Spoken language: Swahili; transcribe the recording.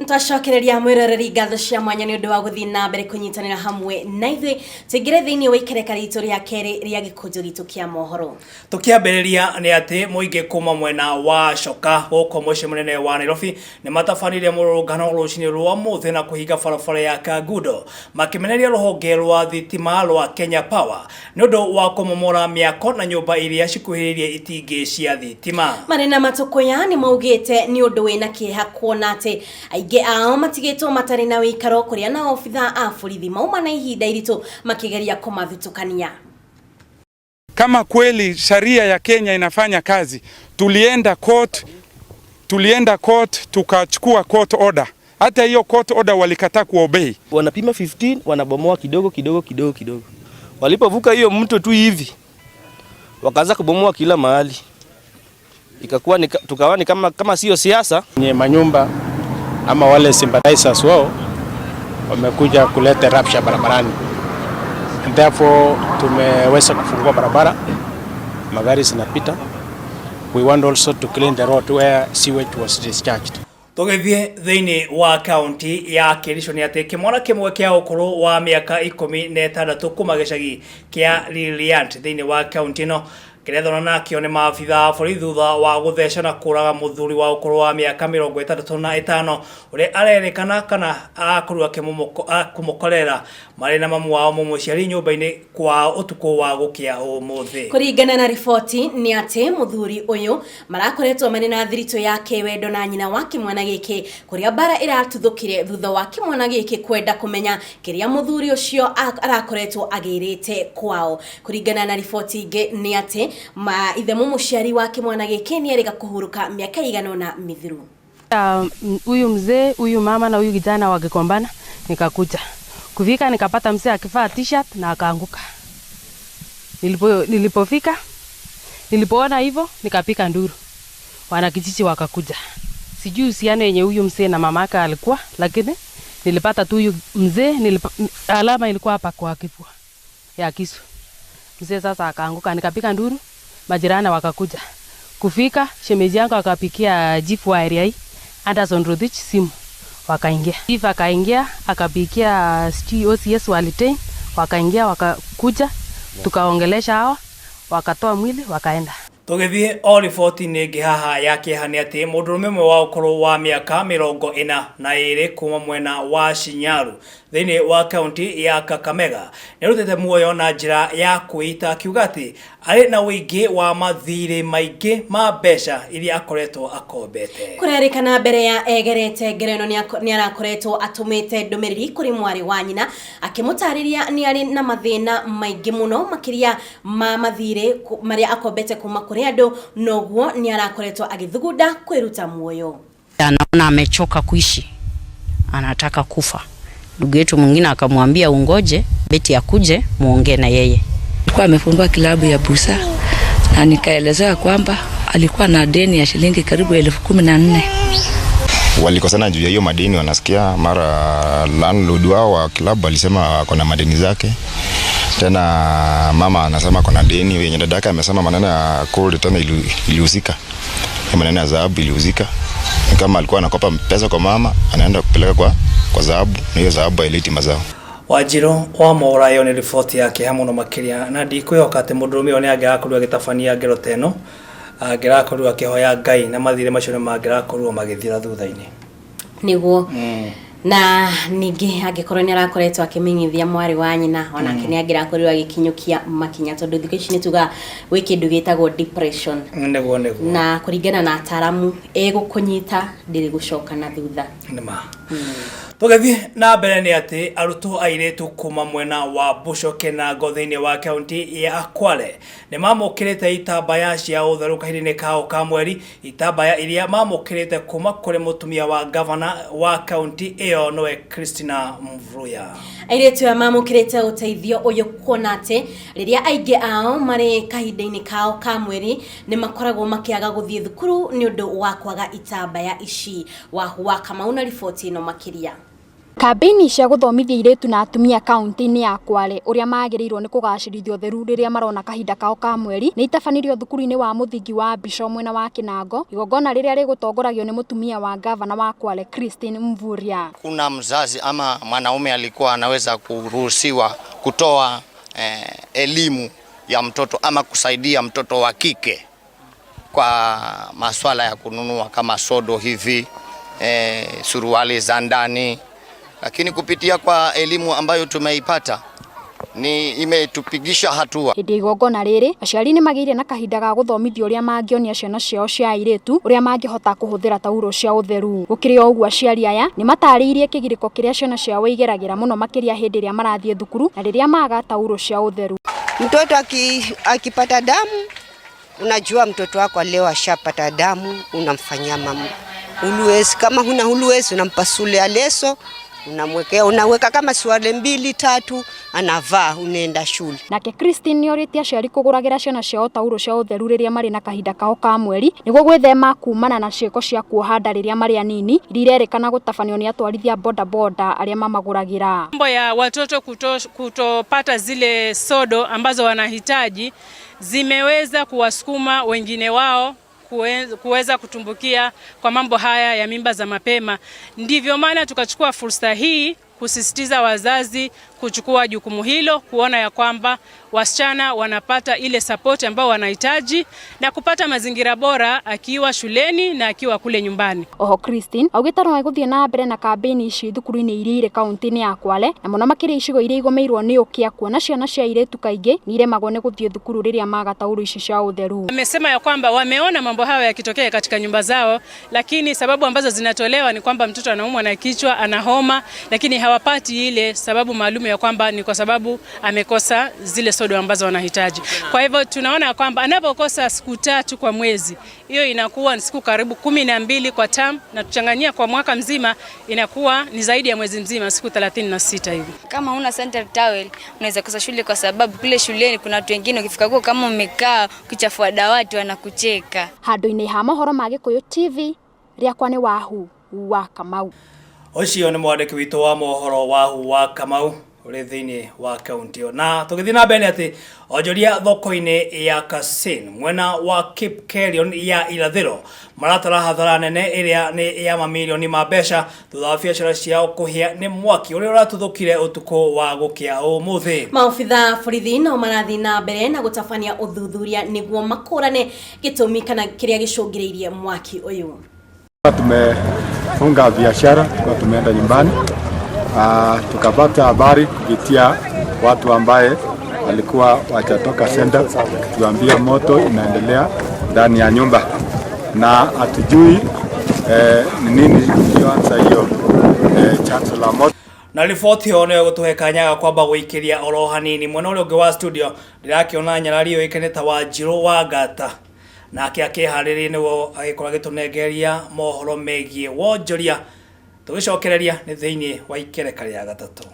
Nitwacokereria mwiroreri ngatho cia mwanya ni undu wa guthii na mbere kunyitanira hamwe na ithui tigire thiini wa ikereka ritu ria keri ria gikunjo gitu kia mohoro. Tukiambiriria ni ati muingi kuma mwena wa Coka guko muci munene wa Nairobi ni matafanire murungano rucini rwa muthi na kuhinga barabara ya Kagudo makimeneria ruhonge rwa thitima rwa Kenya Power ni undu wa kumomora miako na nyumba iria cikuhiririe itingi cia thitima. Marina Matukuya ni maugite ni undu wina kieha kuona ati aige ao matigitwo matari na wikaro kuria na ofitha a borithi mauma na ihinda iritu makigeria kumathutukania. Kama kweli sharia ya Kenya inafanya kazi, tulienda court tukachukua court order. Hata hiyo court order walikataa kuobey. Wanapima 15 wanabomoa kidogo. Walipovuka hiyo mto tu hivi wakaanza kubomoa kila mahali. Ikakuwa tukawa ni kama sio siasa. Nye manyumba ama wale sympathizers wao wamekuja kuleta rapsha barabarani. And therefore tumeweza kufungua barabara, magari zinapita. We want also to clean the road where sewage was discharged. Tugithie thiini wa county ya Kericho ni ati kimwana kimwe kia ukuru wa miaka 16 kuma gicagi kia Liliant thiini wa county no kirethona nakio ni maabitha borithi thutha wa gutheca na kuraga muthuri wa ukuru wa miaka 65 uri arerikana kana akurua kumukorera mari na mamu wao mumuciari nyumba-ini kwa utuku wa gukia umuthi. Kuringana na ripoti ni ati muthuri uyu marakoretwo mari na thirito yake wendo na nyina wa kimwana giki kuria bara iratuthukire thutha wa kimwana giki kwenda kumenya kiria muthuri ucio arakoretwo agirite kwao. Kuringana na ripoti ingi ni ati ithe mumuciari wa kimwana giki ni erika kuhuruka miaka igano na mithiru. Huyu mzee, huyu mama na huyu kijana wagekombana, nikakuja kufika nikapata mzee akivaa t-shirt na akaanguka. Nilipofika nilipoona hivyo nikapika nduru, wana kijiji wakakuja. Sijui usiano yenye huyu mzee na mamaka alikuwa, lakini nilipata tu huyu mzee alama ilikuwa hapa kwa kifua ya kisu. Mzee sasa akaanguka, nikapika nduru, majirani wakakuja. Kufika shemeji yangu akapikia chief wa area hii Anderson Rotich simu, wakaingia. Chief akaingia akapikia OCS Walitei, wakaingia wakakuja, tukaongelesha hawa, wakatoa mwili wakaenda. Tugithie o ripoti ni ngihaha yake hani ati mundurume mwe wa ukuru wa miaka 42 kuma mwena wa Shinyaru thiini wa county ya Kakamega nirutete muoyo na njira ya kuita kiugati ari na wingi wa mathiri maingi ma besha iria akoretwo akombete. Kurerikana mbere ya egerete ngereno ni arakoretwo atumite ndumiriri kuri mwari wa nyina akimutariria ni ari na mathina maingi muno makiria ma mathiri maria akombete kuma kuri andu noguo ni arakoretwo agithugunda kwiruta muoyo. Anaona amechoka kuishi, anataka kufa. Ndugu yetu mwingine akamwambia ungoje Beti akuje muongee na yeye. Alikuwa amefungua kilabu ya Busa na nikaelezea kwamba alikuwa na deni ya shilingi karibu 14,000. Walikosana juu ya hiyo madeni, wanasikia mara landlord wao wa kilabu alisema kuna madeni zake. Tena mama anasema kuna deni, yenye dadaka amesema maneno ya cold tena ilihusika. Maneno ya dhahabu ilihusika. Kama alikuwa anakopa pesa kwa mama, anaenda kupeleka kwa dhahabu, na hiyo dhahabu haileti mazao. Wajiro wa Morayo ni ripoti yake hamuno makiria na ndikwihoka ati mundurume one agirakorwo agitafania ngero teno agirakorwo akihoya Ngai na mathire macio magirakorwo magithira thutha-ini niguo na ningi agikorwo ni arakoretwo akimenyithia mwari wa nyina ona kini agirakorwo agikinyukia makinya tondu thikũ ici nituga wi kindu gitagwo depression niguo na kuringana na ataramu egukunyita ndiri gucoka na thutha nima. Tugithie na mbere ni ati arutwo airetu kuma mwena wa Bucoke na thiini wa county ya Kwale ni mamukirite itambaya cia utheru kahinda-ini kao ka mweri, itambaya iria mamukirite kuma kuri mutumia wa governor wa county iyo nowe Christina Mvurya. Airetu ya mamukirite uteithio uyu kuona ati riria aingi ao mari kahinda-ini kao ka mweri ni makoragwo makiaga guthie thukuru ni undu wa kwaga itambaya ici. Wahua Kamau na ripoti ino makiria. Kambeni cia guthomithia iretu na atumia kaunti-ini ya Kwale uria magirirwo ni kugacirithio theru riria marona kahinda kao ka mweri ni itabanirio thukuru-ini wa muthingi wa Bisho mwena wa Kinango, igongona riria rigutongoragio ni mutumia wa gavana wa Kwale Christine Mvurya. Kuna mzazi ama mwanaume alikuwa anaweza kuruhusiwa kutoa elimu ya mtoto ama kusaidia mtoto wa kike kwa masuala ya kununua kama sodo hivi, suruali za ndani, lakini kupitia kwa elimu ambayo tumeipata ni imetupigisha hatua. Hindi igongona riri aciari ni magire na kahinda ga guthomithio uria mangionia ciana ciao cia airetu uria mangihota kuhuthira tauro cia utheru. Gukiri o uguo aciari aya ni matariirie kigiriko kiria ciana ciao igeragira muno makiria hindi ria marathie thukuru na riria maga tauro cia utheru. Mtoto akipata damu, unajua mtoto wako leo ashapata damu, unamfanyia mama huluwezi. Kama huna huluwezi unampasule aleso, unamwekea, unaweka kama swale 2-3 anavaa, unaenda shule. Nake Christine yoriti aciari kuguragira ciana ciao tauro cia utheru riria mari na kahinda kao ka mweri niguo gwithema kumana na cieko cia kuohanda riria mari anini irerekana gutabanio ni atwarithia boda boda aria mamaguragira. Mambo ya watoto kutopata zile sodo ambazo wanahitaji zimeweza kuwasukuma wengine wao kuweza kutumbukia kwa mambo haya ya mimba za mapema. Ndivyo maana tukachukua fursa hii kusisitiza wazazi kuchukua jukumu hilo, kuona ya kwamba wasichana wanapata ile support ambao wanahitaji na kupata mazingira bora akiwa shuleni na akiwa kule nyumbani. Oho Christine augitaro aiguthie na mbere na kampeni ici thukuru-ini iria ire kaunti-ini ya Kwale na muno makiri icigo iria igomeirwo ni ukia kuona ciana cia airetu kaingi ni iremagwo ni guthie thukuru riria magatauru ici cia utheru. Wamesema ya kwamba wameona mambo hayo yakitokea katika nyumba zao, lakini sababu ambazo zinatolewa ni kwamba mtoto anaumwa na kichwa, ana homa, lakini hawapati ile sababu maalum ya kwamba ni kwa sababu amekosa zile sodo ambazo wanahitaji. Kwa hivyo tunaona kwamba anapokosa siku 3 kwa mwezi, hiyo inakuwa ni siku karibu 12 kwa term, na tuchanganyia kwa mwaka mzima inakuwa ni zaidi ya mwezi mzima, siku 36 hivi. Kama huna sanitary towel unaweza kosa shule, kwa sababu kule shuleni kuna watu wengine ukifika huko kama umekaa ukichafua dawati wanakucheka. Handu-ini ha mohoro ma Gikuyu TV riakwa ni Wahu wa Kamau. Ucio ni mwandiki witu wa mohoro Wahu wa Kamau uri thiini wa kaunti na tugithii na mbere ati onjoria thoko-ini ya Kasin mwena wa Kipkelion ya irathiro maratara hathara nene iria ni ya mamilioni ma mbeca thutha wa biacara ciao kuhia ni mwaki uria uratuthukire utuku wa gukia umuthi. Maofitha borithi no marathi na mbere na gutabania uthuthuria niguo makurane gitumi kana kiria gicungiriirie mwaki uyu. Tumefunga biashara kwa tumeenda nyumbani. Tukapata habari kupitia watu ambaye walikuwa wachatoka center tuambia moto inaendelea ndani ya nyumba na hatujui ni nini ilianza hiyo chanzo la moto. Na riboti yo no gutuhekanyaga kwamba guikiria oro hanini mwena uri ungi wa studio ndirakiona nyarario ikeneta wa Njiro wa Ngata nake akiharĩrĩria nĩguo agĩkorwo agĩtũnengeria mohoro megie wonjoria tugicokereria ni thiini wa ikereka rĩa gatatũ.